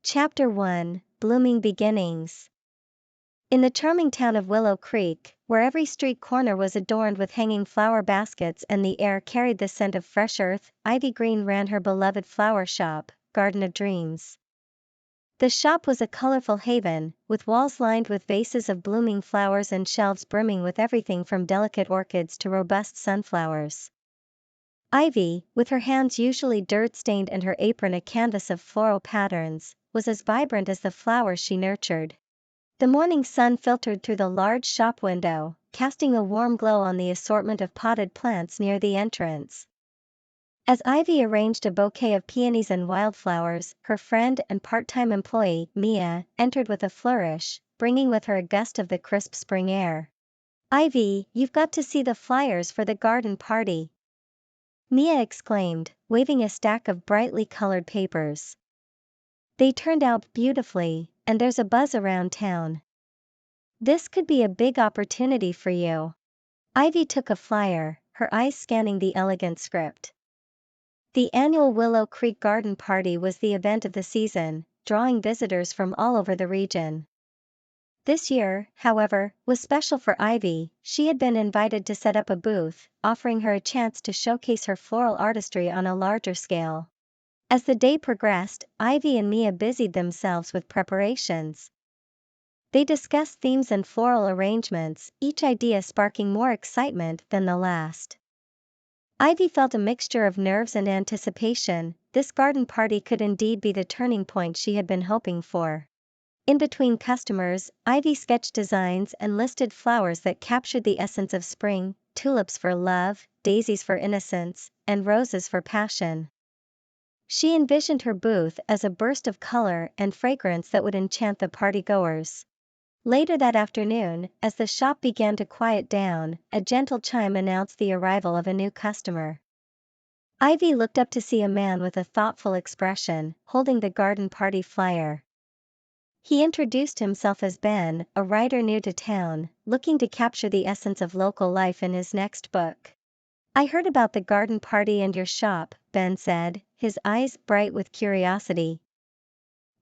Chapter 1: Blooming Beginnings. In the charming town of Willow Creek, where every street corner was adorned with hanging flower baskets and the air carried the scent of fresh earth, Ivy Green ran her beloved flower shop, Garden of Dreams. The shop was a colorful haven, with walls lined with vases of blooming flowers and shelves brimming with everything from delicate orchids to robust sunflowers. Ivy, with her hands usually dirt-stained and her apron a canvas of floral patterns, was as vibrant as the flowers she nurtured. The morning sun filtered through the large shop window, casting a warm glow on the assortment of potted plants near the entrance. As Ivy arranged a bouquet of peonies and wildflowers, her friend and part-time employee, Mia, entered with a flourish, bringing with her a gust of the crisp spring air. "Ivy, you've got to see the flyers for the garden party," Mia exclaimed, waving a stack of brightly colored papers. "They turned out beautifully, and there's a buzz around town. This could be a big opportunity for you." Ivy took a flyer, her eyes scanning the elegant script. The annual Willow Creek Garden Party was the event of the season, drawing visitors from all over the region. This year, however, was special for Ivy. She had been invited to set up a booth, offering her a chance to showcase her floral artistry on a larger scale. As the day progressed, Ivy and Mia busied themselves with preparations. They discussed themes and floral arrangements, each idea sparking more excitement than the last. Ivy felt a mixture of nerves and anticipation. This garden party could indeed be the turning point she had been hoping for. In between customers, Ivy sketched designs and listed flowers that captured the essence of spring: tulips for love, daisies for innocence, and roses for passion. She envisioned her booth as a burst of color and fragrance that would enchant the partygoers. Later that afternoon, as the shop began to quiet down, a gentle chime announced the arrival of a new customer. Ivy looked up to see a man with a thoughtful expression, holding the garden party flyer. He introduced himself as Ben, a writer new to town, looking to capture the essence of local life in his next book. "I heard about the garden party and your shop," Ben said, his eyes bright with curiosity.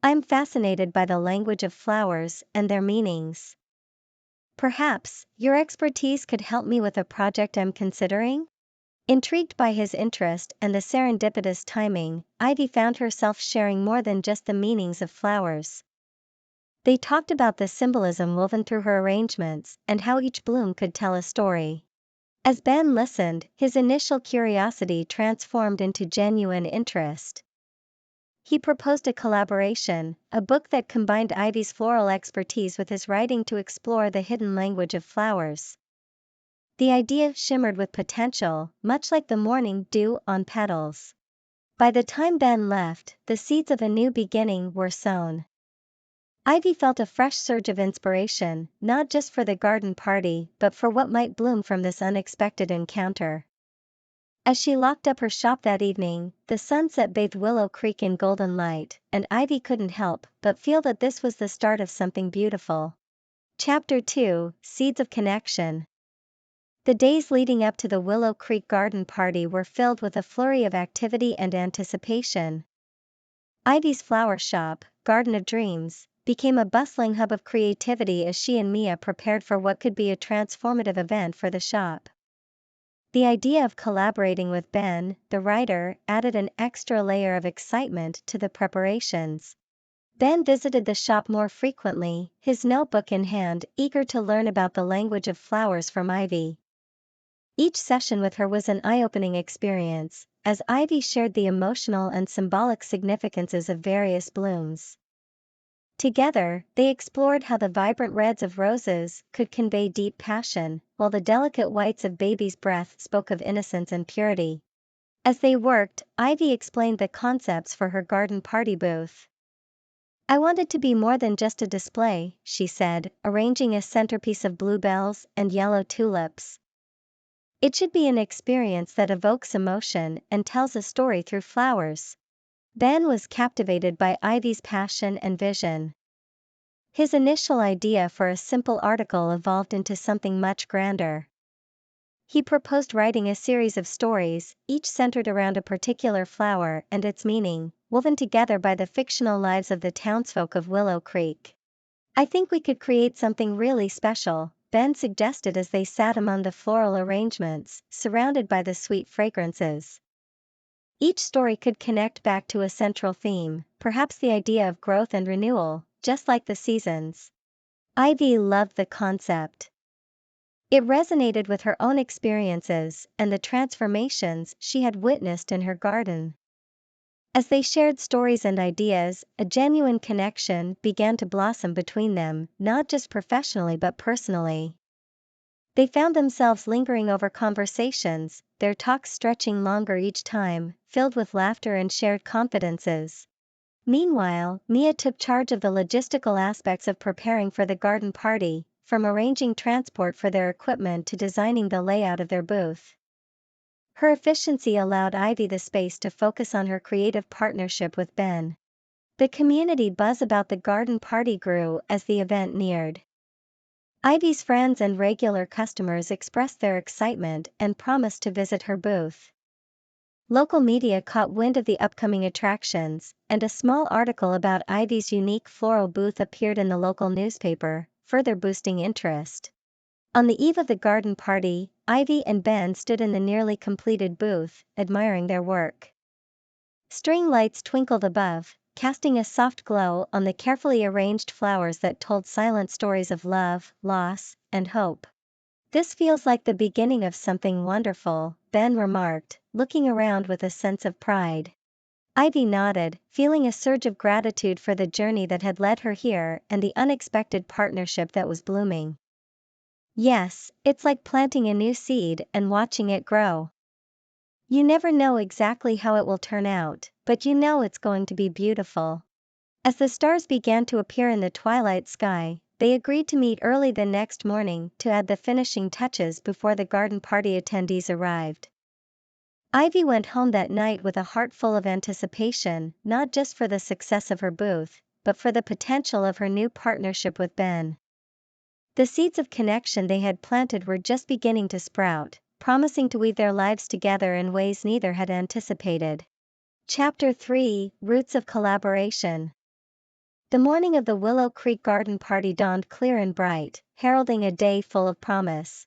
"I'm fascinated by the language of flowers and their meanings. Perhaps your expertise could help me with a project I'm considering?" Intrigued by his interest and the serendipitous timing, Ivy found herself sharing more than just the meanings of flowers. They talked about the symbolism woven through her arrangements, and how each bloom could tell a story. As Ben listened, his initial curiosity transformed into genuine interest. He proposed a collaboration, a book that combined Ivy's floral expertise with his writing to explore the hidden language of flowers. The idea shimmered with potential, much like the morning dew on petals. By the time Ben left, the seeds of a new beginning were sown. Ivy felt a fresh surge of inspiration, not just for the garden party, but for what might bloom from this unexpected encounter. As she locked up her shop that evening, the sunset bathed Willow Creek in golden light, and Ivy couldn't help but feel that this was the start of something beautiful. Chapter 2: Seeds of Connection. The days leading up to the Willow Creek Garden Party were filled with a flurry of activity and anticipation. Ivy's flower shop, Garden of Dreams, became a bustling hub of creativity as she and Mia prepared for what could be a transformative event for the shop. The idea of collaborating with Ben, the writer, added an extra layer of excitement to the preparations. Ben visited the shop more frequently, his notebook in hand, eager to learn about the language of flowers from Ivy. Each session with her was an eye-opening experience, as Ivy shared the emotional and symbolic significances of various blooms. Together, they explored how the vibrant reds of roses could convey deep passion, while the delicate whites of baby's breath spoke of innocence and purity. As they worked, Ivy explained the concepts for her garden party booth. "I want it to be more than just a display," she said, arranging a centerpiece of bluebells and yellow tulips. "It should be an experience that evokes emotion and tells a story through flowers." Ben was captivated by Ivy's passion and vision. His initial idea for a simple article evolved into something much grander. He proposed writing a series of stories, each centered around a particular flower and its meaning, woven together by the fictional lives of the townsfolk of Willow Creek. "I think we could create something really special," Ben suggested as they sat among the floral arrangements, surrounded by the sweet fragrances. Each story could connect back to a central theme, perhaps the idea of growth and renewal, just like the seasons. Ivy loved the concept. It resonated with her own experiences and the transformations she had witnessed in her garden. As they shared stories and ideas, a genuine connection began to blossom between them, not just professionally but personally. They found themselves lingering over conversations, their talks stretching longer each time, filled with laughter and shared confidences. Meanwhile, Mia took charge of the logistical aspects of preparing for the garden party, from arranging transport for their equipment to designing the layout of their booth. Her efficiency allowed Ivy the space to focus on her creative partnership with Ben. The community buzz about the garden party grew as the event neared. Ivy's friends and regular customers expressed their excitement and promised to visit her booth. Local media caught wind of the upcoming attractions, and a small article about Ivy's unique floral booth appeared in the local newspaper, further boosting interest. On the eve of the garden party, Ivy and Ben stood in the nearly completed booth, admiring their work. String lights twinkled above, casting a soft glow on the carefully arranged flowers that told silent stories of love, loss, and hope. "This feels like the beginning of something wonderful," Ben remarked, looking around with a sense of pride. Ivy nodded, feeling a surge of gratitude for the journey that had led her here and the unexpected partnership that was blooming. "Yes, it's like planting a new seed and watching it grow. You never know exactly how it will turn out, but you know it's going to be beautiful." As the stars began to appear in the twilight sky, they agreed to meet early the next morning to add the finishing touches before the garden party attendees arrived. Ivy went home that night with a heart full of anticipation, not just for the success of her booth, but for the potential of her new partnership with Ben. The seeds of connection they had planted were just beginning to sprout, promising to weave their lives together in ways neither had anticipated. Chapter 3: Roots of Collaboration. The morning of the Willow Creek garden party dawned clear and bright, heralding a day full of promise.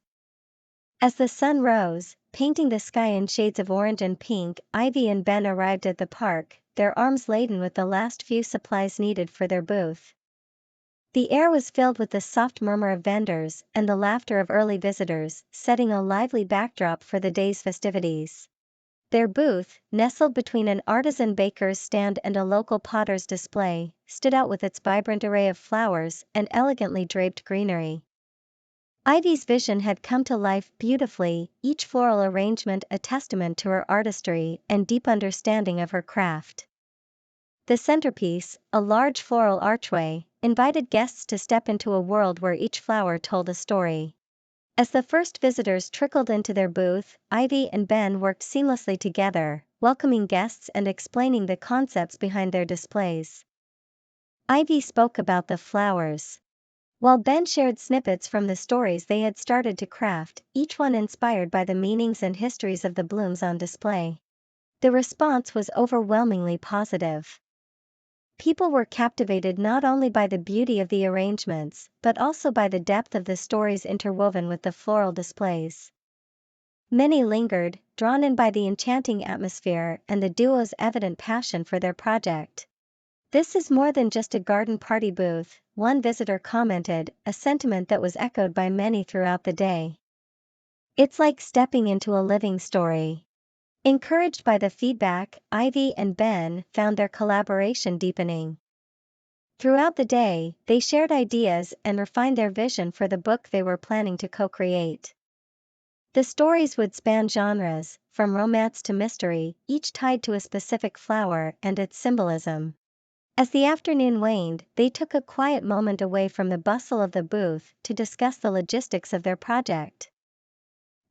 As the sun rose, painting the sky in shades of orange and pink, Ivy and Ben arrived at the park, their arms laden with the last few supplies needed for their booth. The air was filled with the soft murmur of vendors and the laughter of early visitors, setting a lively backdrop for the day's festivities. Their booth, nestled between an artisan baker's stand and a local potter's display, stood out with its vibrant array of flowers and elegantly draped greenery. Ivy's vision had come to life beautifully, each floral arrangement a testament to her artistry and deep understanding of her craft. The centerpiece, a large floral archway, invited guests to step into a world where each flower told a story. As the first visitors trickled into their booth, Ivy and Ben worked seamlessly together, welcoming guests and explaining the concepts behind their displays. Ivy spoke about the flowers, while Ben shared snippets from the stories they had started to craft, each one inspired by the meanings and histories of the blooms on display. The response was overwhelmingly positive. People were captivated not only by the beauty of the arrangements, but also by the depth of the stories interwoven with the floral displays. Many lingered, drawn in by the enchanting atmosphere and the duo's evident passion for their project. "This is more than just a garden party booth," one visitor commented, a sentiment that was echoed by many throughout the day. "It's like stepping into a living story." Encouraged by the feedback, Ivy and Ben found their collaboration deepening. Throughout the day, they shared ideas and refined their vision for the book they were planning to co-create. The stories would span genres, from romance to mystery, each tied to a specific flower and its symbolism. As the afternoon waned, they took a quiet moment away from the bustle of the booth to discuss the logistics of their project.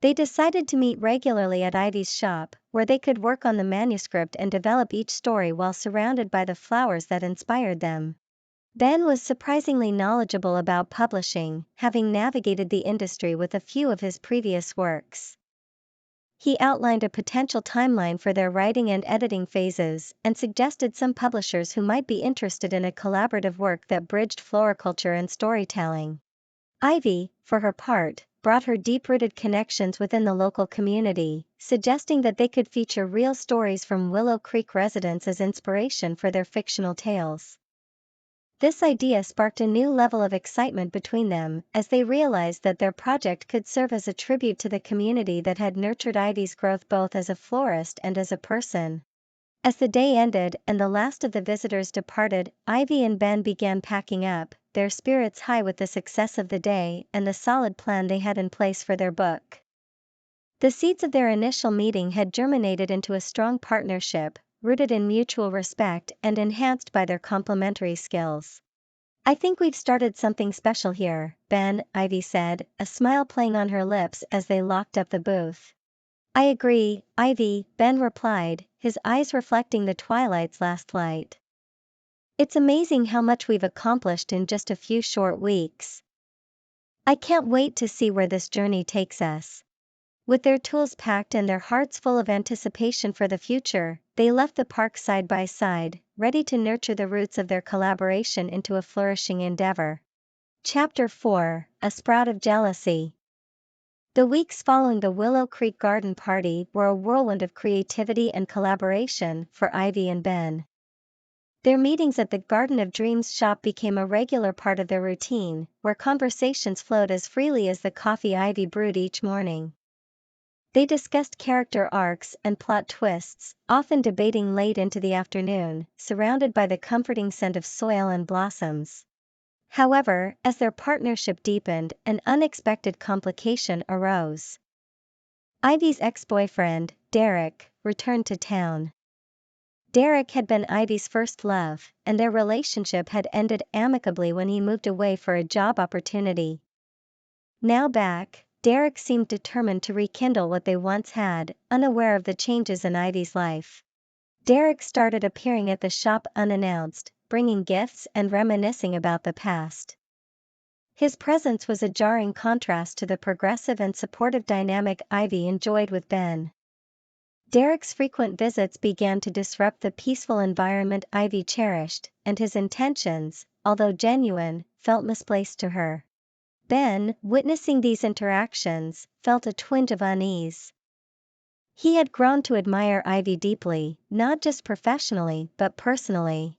They decided to meet regularly at Ivy's shop, where they could work on the manuscript and develop each story while surrounded by the flowers that inspired them. Ben was surprisingly knowledgeable about publishing, having navigated the industry with a few of his previous works. He outlined a potential timeline for their writing and editing phases and suggested some publishers who might be interested in a collaborative work that bridged floriculture and storytelling. Ivy, for her part, brought her deep-rooted connections within the local community, suggesting that they could feature real stories from Willow Creek residents as inspiration for their fictional tales. This idea sparked a new level of excitement between them as they realized that their project could serve as a tribute to the community that had nurtured Ivy's growth both as a florist and as a person. As the day ended and the last of the visitors departed, Ivy and Ben began packing up, their spirits high with the success of the day and the solid plan they had in place for their book. The seeds of their initial meeting had germinated into a strong partnership, rooted in mutual respect and enhanced by their complementary skills. "I think we've started something special here, Ben," Ivy said, a smile playing on her lips as they locked up the booth. "I agree, Ivy," Ben replied, his eyes reflecting the twilight's last light. "It's amazing how much we've accomplished in just a few short weeks. I can't wait to see where this journey takes us." With their tools packed and their hearts full of anticipation for the future, they left the park side by side, ready to nurture the roots of their collaboration into a flourishing endeavor. Chapter 4: A Sprout of Jealousy. The weeks following the Willow Creek Garden Party were a whirlwind of creativity and collaboration for Ivy and Ben. Their meetings at the Garden of Dreams shop became a regular part of their routine, where conversations flowed as freely as the coffee Ivy brewed each morning. They discussed character arcs and plot twists, often debating late into the afternoon, surrounded by the comforting scent of soil and blossoms. However, as their partnership deepened, an unexpected complication arose. Ivy's ex-boyfriend, Derek, returned to town. Derek had been Ivy's first love, and their relationship had ended amicably when he moved away for a job opportunity. Now back, Derek seemed determined to rekindle what they once had, unaware of the changes in Ivy's life. Derek started appearing at the shop unannounced, bringing gifts and reminiscing about the past. His presence was a jarring contrast to the progressive and supportive dynamic Ivy enjoyed with Ben. Derek's frequent visits began to disrupt the peaceful environment Ivy cherished, and his intentions, although genuine, felt misplaced to her. Ben, witnessing these interactions, felt a twinge of unease. He had grown to admire Ivy deeply, not just professionally but personally.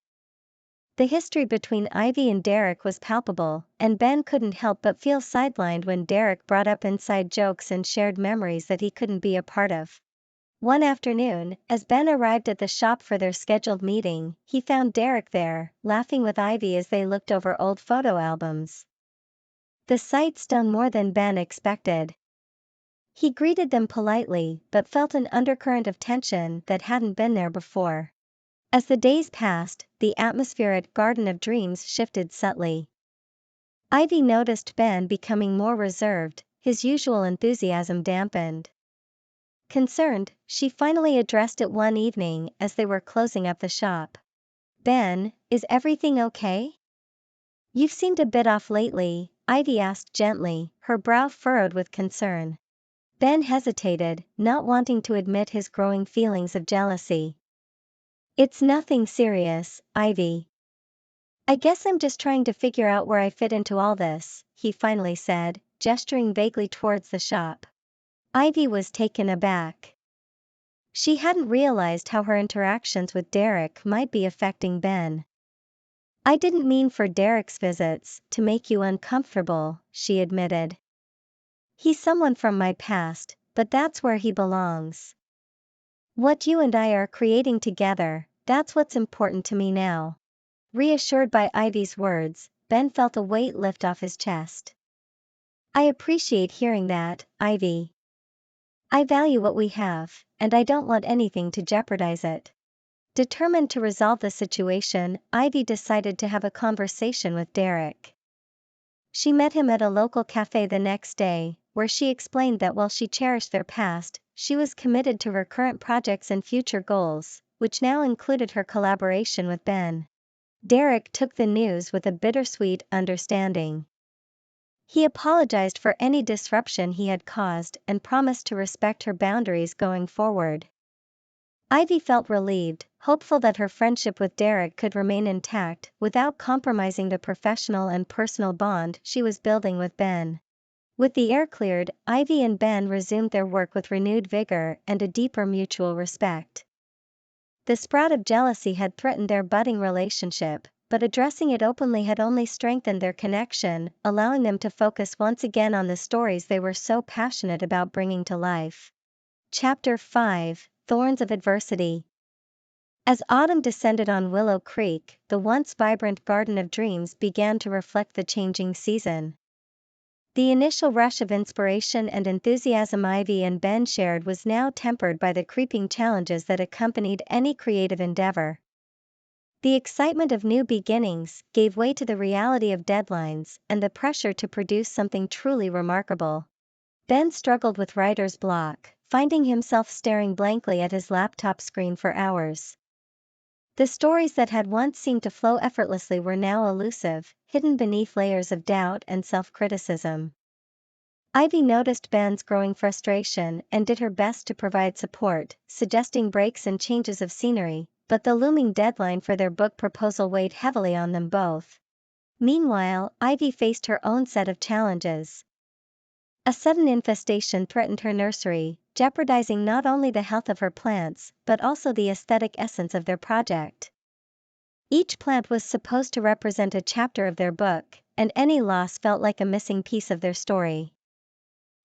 The history between Ivy and Derek was palpable, and Ben couldn't help but feel sidelined when Derek brought up inside jokes and shared memories that he couldn't be a part of. One afternoon, as Ben arrived at the shop for their scheduled meeting, he found Derek there, laughing with Ivy as they looked over old photo albums. The sight stung more than Ben expected. He greeted them politely but felt an undercurrent of tension that hadn't been there before. As the days passed, the atmosphere at Garden of Dreams shifted subtly. Ivy noticed Ben becoming more reserved, his usual enthusiasm dampened. Concerned, she finally addressed it one evening as they were closing up the shop. "Ben, is everything okay? You've seemed a bit off lately," Ivy asked gently, her brow furrowed with concern. Ben hesitated, not wanting to admit his growing feelings of jealousy. "It's nothing serious, Ivy. I guess I'm just trying to figure out where I fit into all this," he finally said, gesturing vaguely towards the shop. Ivy was taken aback. She hadn't realized how her interactions with Derek might be affecting Ben. "I didn't mean for Derek's visits to make you uncomfortable," she admitted. "He's someone from my past, but that's where he belongs. What you and I are creating together, that's what's important to me now." Reassured by Ivy's words, Ben felt a weight lift off his chest. "I appreciate hearing that, Ivy. I value what we have, and I don't want anything to jeopardize it." Determined to resolve the situation, Ivy decided to have a conversation with Derek. She met him at a local cafe the next day, where she explained that while she cherished their past, she was committed to her current projects and future goals, which now included her collaboration with Ben. Derek took the news with a bittersweet understanding. He apologized for any disruption he had caused and promised to respect her boundaries going forward. Ivy felt relieved, hopeful that her friendship with Derek could remain intact without compromising the professional and personal bond she was building with Ben. With the air cleared, Ivy and Ben resumed their work with renewed vigor and a deeper mutual respect. The sprout of jealousy had threatened their budding relationship, but addressing it openly had only strengthened their connection, allowing them to focus once again on the stories they were so passionate about bringing to life. Chapter 5: Thorns of Adversity. As autumn descended on Willow Creek, the once vibrant Garden of Dreams began to reflect the changing season. The initial rush of inspiration and enthusiasm Ivy and Ben shared was now tempered by the creeping challenges that accompanied any creative endeavor. The excitement of new beginnings gave way to the reality of deadlines and the pressure to produce something truly remarkable. Ben struggled with writer's block, finding himself staring blankly at his laptop screen for hours. The stories that had once seemed to flow effortlessly were now elusive, hidden beneath layers of doubt and self-criticism. Ivy noticed Ben's growing frustration and did her best to provide support, suggesting breaks and changes of scenery, but the looming deadline for their book proposal weighed heavily on them both. Meanwhile, Ivy faced her own set of challenges. A sudden infestation threatened her nursery, jeopardizing not only the health of her plants, but also the aesthetic essence of their project. Each plant was supposed to represent a chapter of their book, and any loss felt like a missing piece of their story.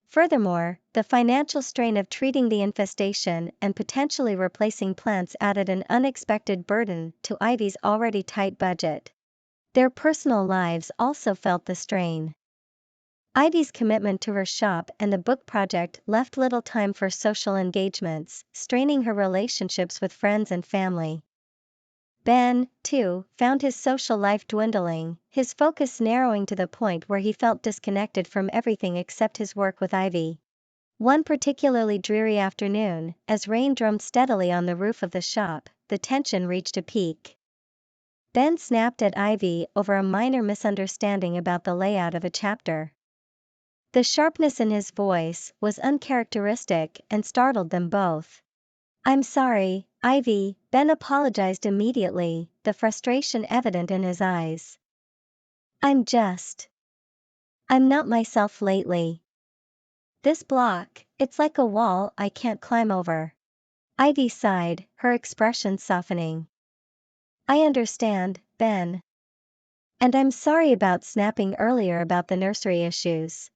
Furthermore, the financial strain of treating the infestation and potentially replacing plants added an unexpected burden to Ivy's already tight budget. Their personal lives also felt the strain. Ivy's commitment to her shop and the book project left little time for social engagements, straining her relationships with friends and family. Ben, too, found his social life dwindling, his focus narrowing to the point where he felt disconnected from everything except his work with Ivy. One particularly dreary afternoon, as rain drummed steadily on the roof of the shop, the tension reached a peak. Ben snapped at Ivy over a minor misunderstanding about the layout of a chapter. The sharpness in his voice was uncharacteristic and startled them both. "I'm sorry, Ivy," Ben apologized immediately, the frustration evident in his eyes. I'm not myself lately. This block, it's like a wall I can't climb over." Ivy sighed, her expression softening. "I understand, Ben. And I'm sorry about snapping earlier about the nursery issues.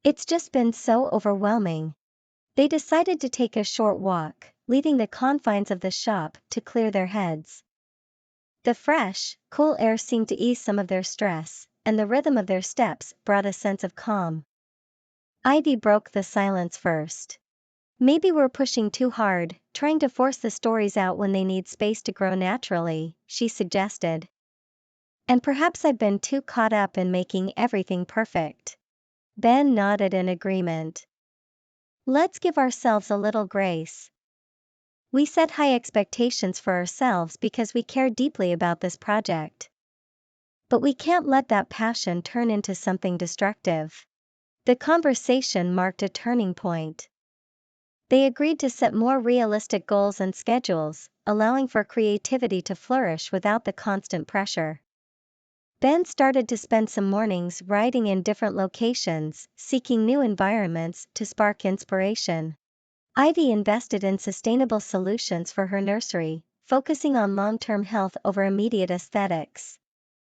It's just been so overwhelming." They decided to take a short walk, leaving the confines of the shop to clear their heads. The fresh, cool air seemed to ease some of their stress, and the rhythm of their steps brought a sense of calm. Ivy broke the silence first. "Maybe we're pushing too hard, trying to force the stories out when they need space to grow naturally," she suggested. "And perhaps I've been too caught up in making everything perfect." Ben nodded in agreement. "Let's give ourselves a little grace. We set high expectations for ourselves because we care deeply about this project. But we can't let that passion turn into something destructive." The conversation marked a turning point. They agreed to set more realistic goals and schedules, allowing for creativity to flourish without the constant pressure. Ben started to spend some mornings writing in different locations, seeking new environments to spark inspiration. Ivy invested in sustainable solutions for her nursery, focusing on long-term health over immediate aesthetics.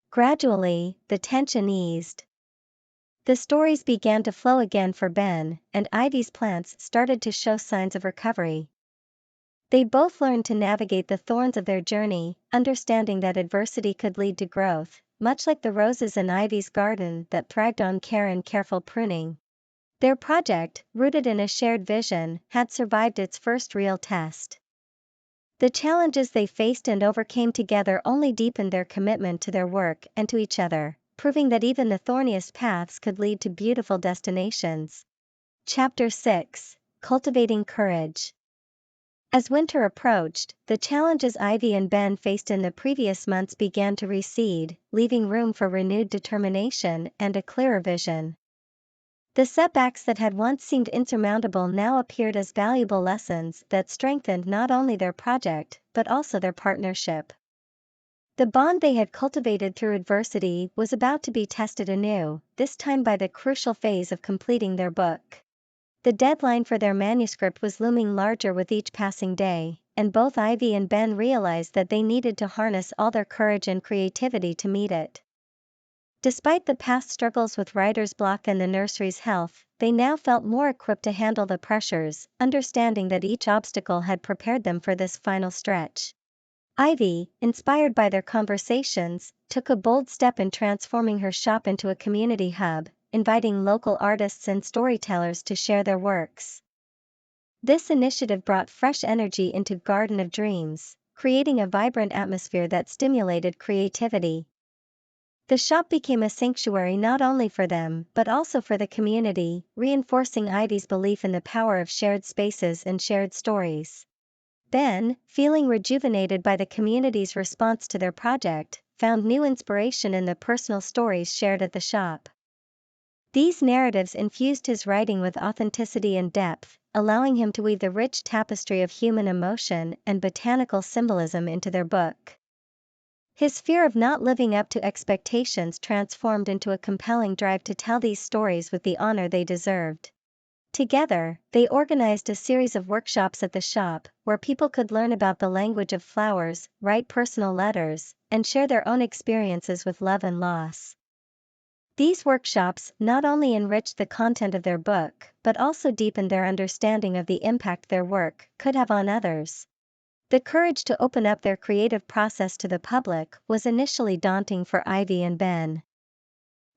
Gradually, the tension eased. The stories began to flow again for Ben, and Ivy's plants started to show signs of recovery. They both learned to navigate the thorns of their journey, understanding that adversity could lead to growth, much like the roses in Ivy's garden that thrived on care and careful pruning. Their project, rooted in a shared vision, had survived its first real test. The challenges they faced and overcame together only deepened their commitment to their work and to each other, proving that even the thorniest paths could lead to beautiful destinations. Chapter 6: Cultivating Courage. As winter approached, the challenges Ivy and Ben faced in the previous months began to recede, leaving room for renewed determination and a clearer vision. The setbacks that had once seemed insurmountable now appeared as valuable lessons that strengthened not only their project, but also their partnership. The bond they had cultivated through adversity was about to be tested anew, this time by the crucial phase of completing their book. The deadline for their manuscript was looming larger with each passing day, and both Ivy and Ben realized that they needed to harness all their courage and creativity to meet it. Despite the past struggles with writer's block and the nursery's health, they now felt more equipped to handle the pressures, understanding that each obstacle had prepared them for this final stretch. Ivy, inspired by their conversations, took a bold step in transforming her shop into a community hub, inviting local artists and storytellers to share their works. This initiative brought fresh energy into Garden of Dreams, creating a vibrant atmosphere that stimulated creativity. The shop became a sanctuary not only for them but also for the community, reinforcing Ivy's belief in the power of shared spaces and shared stories. Ben, feeling rejuvenated by the community's response to their project, found new inspiration in the personal stories shared at the shop. These narratives infused his writing with authenticity and depth, allowing him to weave the rich tapestry of human emotion and botanical symbolism into their book. His fear of not living up to expectations transformed into a compelling drive to tell these stories with the honor they deserved. Together, they organized a series of workshops at the shop, where people could learn about the language of flowers, write personal letters, and share their own experiences with love and loss. These workshops not only enriched the content of their book, but also deepened their understanding of the impact their work could have on others. The courage to open up their creative process to the public was initially daunting for Ivy and Ben.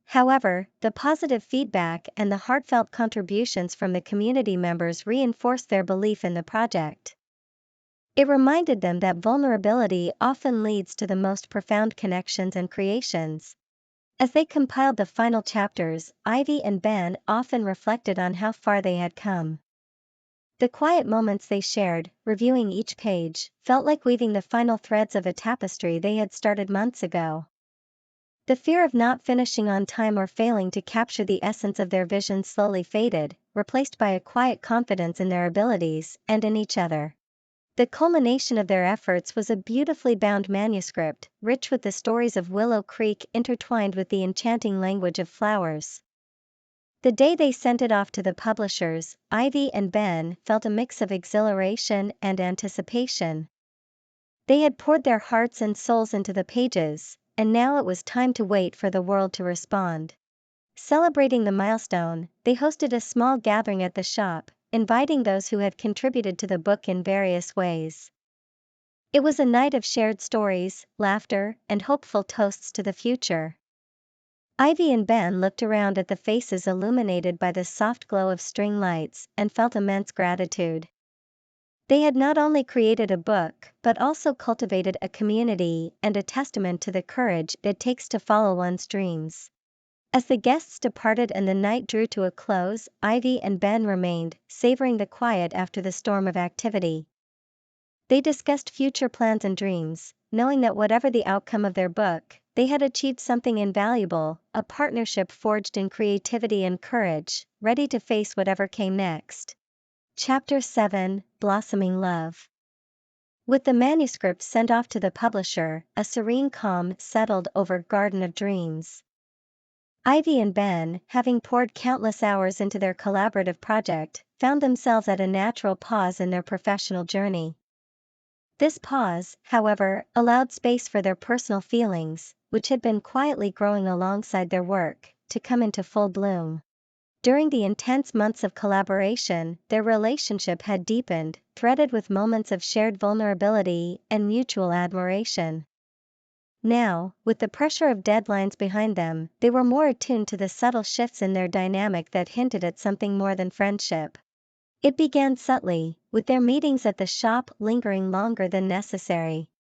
However, the positive feedback and the heartfelt contributions from the community members reinforced their belief in the project. It reminded them that vulnerability often leads to the most profound connections and creations. As they compiled the final chapters, Ivy and Ben often reflected on how far they had come. The quiet moments they shared, reviewing each page, felt like weaving the final threads of a tapestry they had started months ago. The fear of not finishing on time or failing to capture the essence of their vision slowly faded, replaced by a quiet confidence in their abilities and in each other. The culmination of their efforts was a beautifully bound manuscript, rich with the stories of Willow Creek intertwined with the enchanting language of flowers. The day they sent it off to the publishers, Ivy and Ben felt a mix of exhilaration and anticipation. They had poured their hearts and souls into the pages, and now it was time to wait for the world to respond. Celebrating the milestone, they hosted a small gathering at the shop, inviting those who had contributed to the book in various ways. It was a night of shared stories, laughter, and hopeful toasts to the future. Ivy and Ben looked around at the faces illuminated by the soft glow of string lights and felt immense gratitude. They had not only created a book, but also cultivated a community and a testament to the courage it takes to follow one's dreams. As the guests departed and the night drew to a close, Ivy and Ben remained, savoring the quiet after the storm of activity. They discussed future plans and dreams, knowing that whatever the outcome of their book, they had achieved something invaluable, a partnership forged in creativity and courage, ready to face whatever came next. Chapter 7: Blossoming Love. With the manuscript sent off to the publisher, a serene calm settled over Garden of Dreams. Ivy and Ben, having poured countless hours into their collaborative project, found themselves at a natural pause in their professional journey. This pause, however, allowed space for their personal feelings, which had been quietly growing alongside their work, to come into full bloom. During the intense months of collaboration, their relationship had deepened, threaded with moments of shared vulnerability and mutual admiration. Now, with the pressure of deadlines behind them, they were more attuned to the subtle shifts in their dynamic that hinted at something more than friendship. It began subtly, with their meetings at the shop lingering longer than necessary.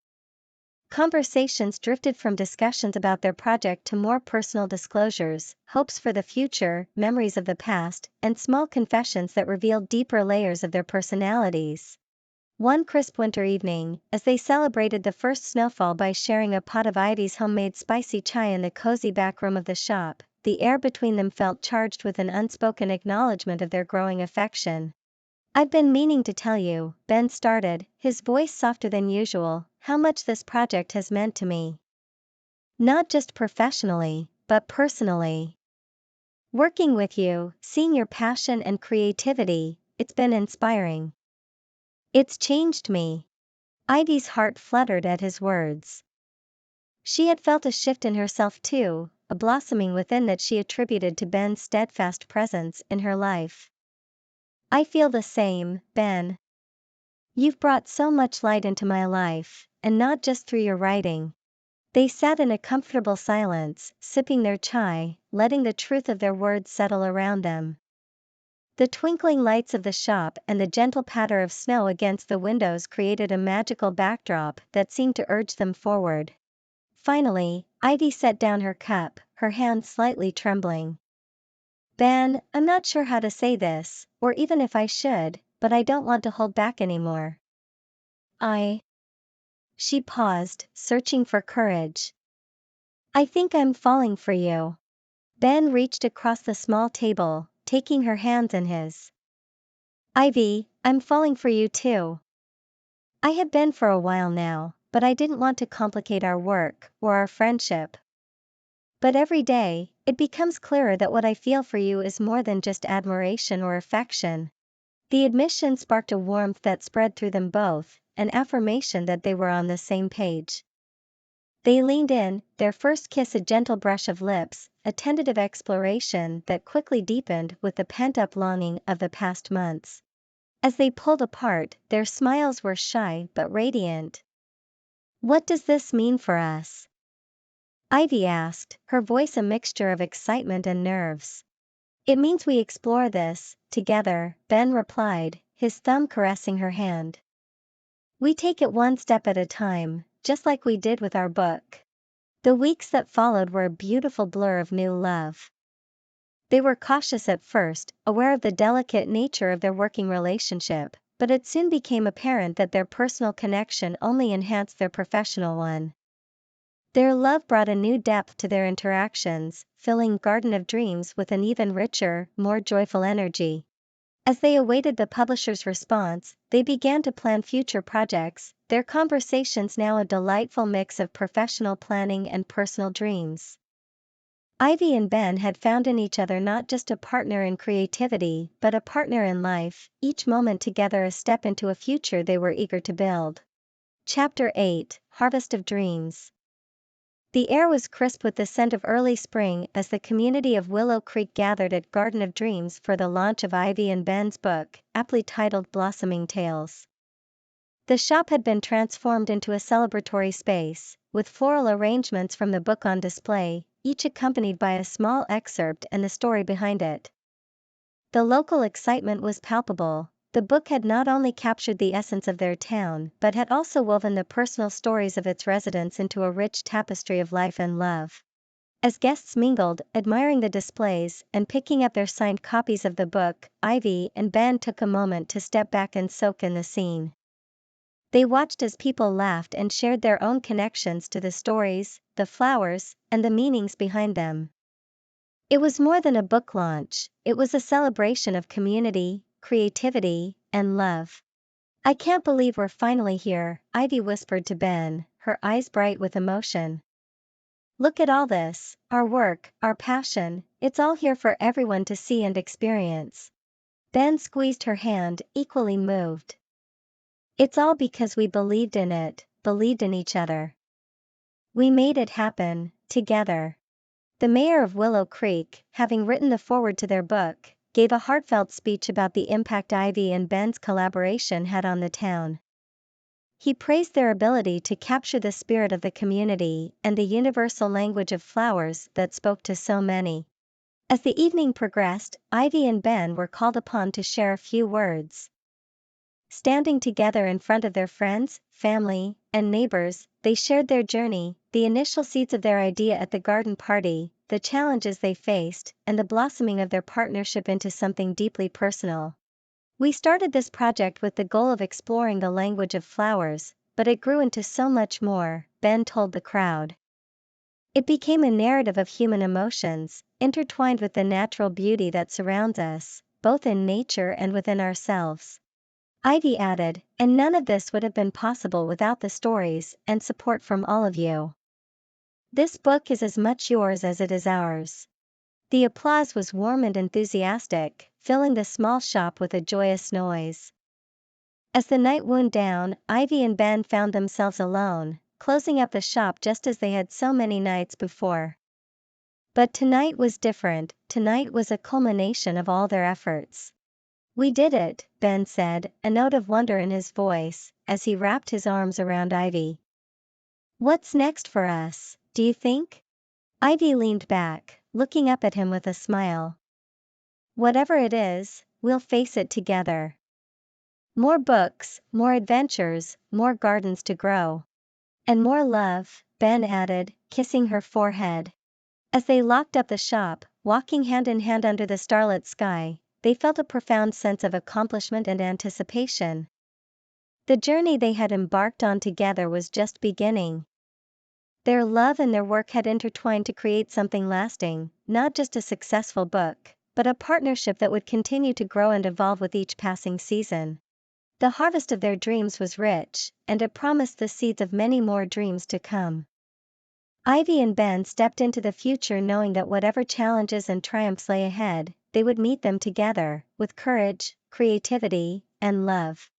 Conversations drifted from discussions about their project to more personal disclosures, hopes for the future, memories of the past, and small confessions that revealed deeper layers of their personalities. One crisp winter evening, as they celebrated the first snowfall by sharing a pot of Ivy's homemade spicy chai in the cozy back room of the shop, the air between them felt charged with an unspoken acknowledgement of their growing affection. "I've been meaning to tell you," Ben started, his voice softer than usual, "how much this project has meant to me. Not just professionally, but personally. Working with you, seeing your passion and creativity, it's been inspiring. It's changed me." Ivy's heart fluttered at his words. She had felt a shift in herself too, a blossoming within that she attributed to Ben's steadfast presence in her life. "I feel the same, Ben. You've brought so much light into my life, and not just through your writing." They sat in a comfortable silence, sipping their chai, letting the truth of their words settle around them. The twinkling lights of the shop and the gentle patter of snow against the windows created a magical backdrop that seemed to urge them forward. Finally, Ivy set down her cup, her hand slightly trembling. "Ben, I'm not sure how to say this, or even if I should, but I don't want to hold back anymore. I..." She paused, searching for courage. "I think I'm falling for you." Ben reached across the small table, taking her hands in his. "Ivy, I'm falling for you too. I have been for a while now, but I didn't want to complicate our work, or our friendship. But every day, it becomes clearer that what I feel for you is more than just admiration or affection." The admission sparked a warmth that spread through them both, an affirmation that they were on the same page. They leaned in, their first kiss a gentle brush of lips, a tentative exploration that quickly deepened with the pent-up longing of the past months. As they pulled apart, their smiles were shy but radiant. "What does this mean for us?" Ivy asked, her voice a mixture of excitement and nerves. "It means we explore this, together," Ben replied, his thumb caressing her hand. "We take it one step at a time, just like we did with our book." The weeks that followed were a beautiful blur of new love. They were cautious at first, aware of the delicate nature of their working relationship, but it soon became apparent that their personal connection only enhanced their professional one. Their love brought a new depth to their interactions, filling Garden of Dreams with an even richer, more joyful energy. As they awaited the publisher's response, they began to plan future projects, their conversations now a delightful mix of professional planning and personal dreams. Ivy and Ben had found in each other not just a partner in creativity, but a partner in life, each moment together a step into a future they were eager to build. Chapter 8: Harvest of Dreams. The air was crisp with the scent of early spring as the community of Willow Creek gathered at Garden of Dreams for the launch of Ivy and Ben's book, aptly titled Blossoming Tales. The shop had been transformed into a celebratory space, with floral arrangements from the book on display, each accompanied by a small excerpt and the story behind it. The local excitement was palpable. The book had not only captured the essence of their town but had also woven the personal stories of its residents into a rich tapestry of life and love. As guests mingled, admiring the displays and picking up their signed copies of the book, Ivy and Ben took a moment to step back and soak in the scene. They watched as people laughed and shared their own connections to the stories, the flowers, and the meanings behind them. It was more than a book launch, it was a celebration of community, creativity, and love. "I can't believe we're finally here," Ivy whispered to Ben, her eyes bright with emotion. "Look at all this, our work, our passion, it's all here for everyone to see and experience." Ben squeezed her hand, equally moved. "It's all because we believed in it, believed in each other. We made it happen, together." The mayor of Willow Creek, having written the foreword to their book, gave a heartfelt speech about the impact Ivy and Ben's collaboration had on the town. He praised their ability to capture the spirit of the community and the universal language of flowers that spoke to so many. As the evening progressed, Ivy and Ben were called upon to share a few words. Standing together in front of their friends, family, and neighbors, they shared their journey, the initial seeds of their idea at the garden party, the challenges they faced, and the blossoming of their partnership into something deeply personal. We started this project with the goal of exploring the language of flowers, but it grew into so much more, Ben told the crowd. It became a narrative of human emotions, intertwined with the natural beauty that surrounds us, both in nature and within ourselves. Ivy added, and none of this would have been possible without the stories and support from all of you. This book is as much yours as it is ours. The applause was warm and enthusiastic, filling the small shop with a joyous noise. As the night wound down, Ivy and Ben found themselves alone, closing up the shop just as they had so many nights before. But tonight was different. Tonight was a culmination of all their efforts. We did it, Ben said, a note of wonder in his voice, as he wrapped his arms around Ivy. What's next for us, do you think? Ivy leaned back, looking up at him with a smile. Whatever it is, we'll face it together. More books, more adventures, more gardens to grow. And more love, Ben added, kissing her forehead. As they locked up the shop, walking hand in hand under the starlit sky, they felt a profound sense of accomplishment and anticipation. The journey they had embarked on together was just beginning. Their love and their work had intertwined to create something lasting, not just a successful book, but a partnership that would continue to grow and evolve with each passing season. The harvest of their dreams was rich, and it promised the seeds of many more dreams to come. Ivy and Ben stepped into the future knowing that whatever challenges and triumphs lay ahead, they would meet them together, with courage, creativity, and love.